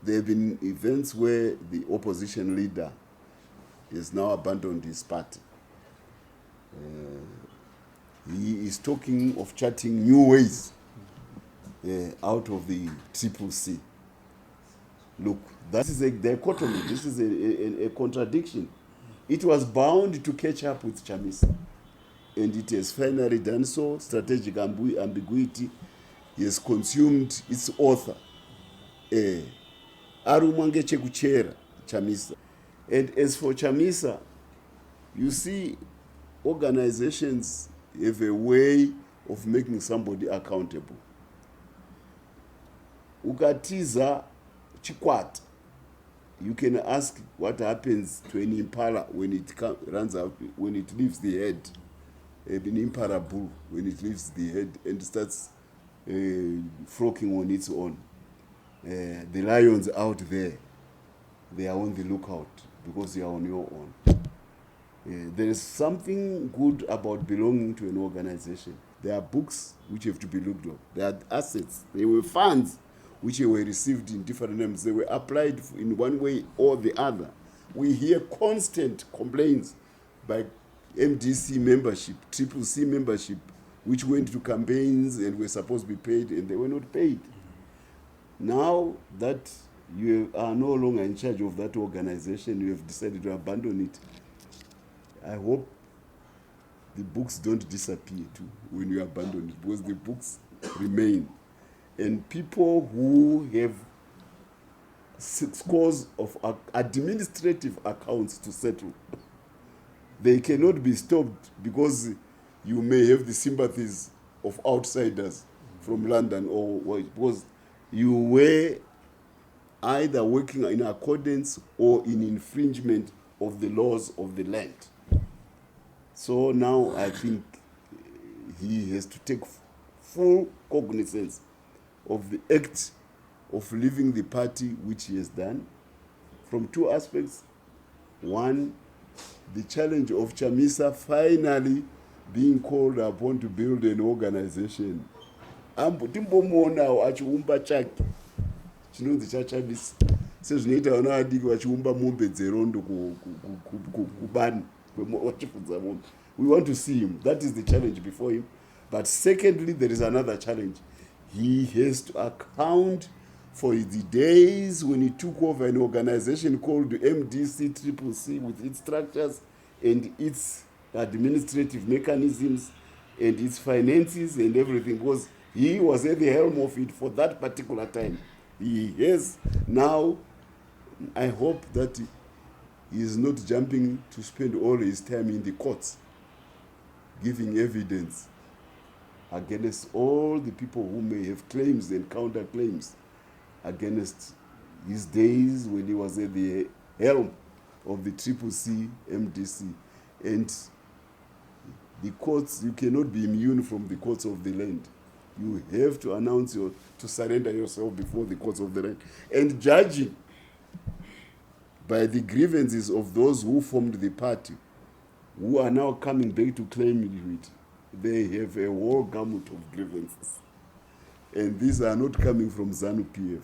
there have been events where the opposition leader has now abandoned his party. He is talking of charting new ways out of the CCC. Look, that is a dichotomy. This is a contradiction. It was bound to catch up with Chamisa, and it has finally done so. Strategic ambiguity has consumed its author. Arumwange chekuchera Chamisa. And as for Chamisa, you see, organizations have a way of making somebody accountable. Ukatiza chikwata. You can ask what happens to an impala when it runs out, when it leaves the head. An impala bull, when it leaves the head and starts flocking on its own. The lions out there, they are on the lookout because they are on your own. There is something good about belonging to an organization. There are books which have to be looked at. There are assets. There were funds which were received in different names. They were applied in one way or the other. We hear constant complaints by MDC membership, CCC membership, which went to campaigns and were supposed to be paid and they were not paid. Now that you are no longer in charge of that organization, you have decided to abandon it. I hope the books don't disappear too when you abandon it, because the books remain. And people who have scores of administrative accounts to settle, they cannot be stopped because you may have the sympathies of outsiders from London or because you were either working in accordance or in infringement of the laws of the land. So now I think he has to take full cognizance of the act of leaving the party, which he has done, from two aspects. One, the challenge of Chamisa finally being called upon to build an organization. Timbomona achiumba chake chinonzi chachamisa sezvinoita vana vadiki vachiumba mombe dzerondo kubani wachifudza mombe. We want to see him. That is the challenge before him. But secondly, there is another challenge. He has to account for the days when he took over an organization called MDC CCC with its structures and its administrative mechanisms and its finances and everything, because he was at the helm of it for that particular time. He has now, I hope that he is not jumping to spend all his time in the courts giving evidence against all the people who may have claims and counterclaims against his days when he was at the helm of the CCC MDC. And the courts, you cannot be immune from the courts of the land. You have to announce to surrender yourself before the courts of the land. And judging by the grievances of those who formed the party, who are now coming back to claim it, they have a whole gamut of grievances. And these are not coming from Zanu Pf.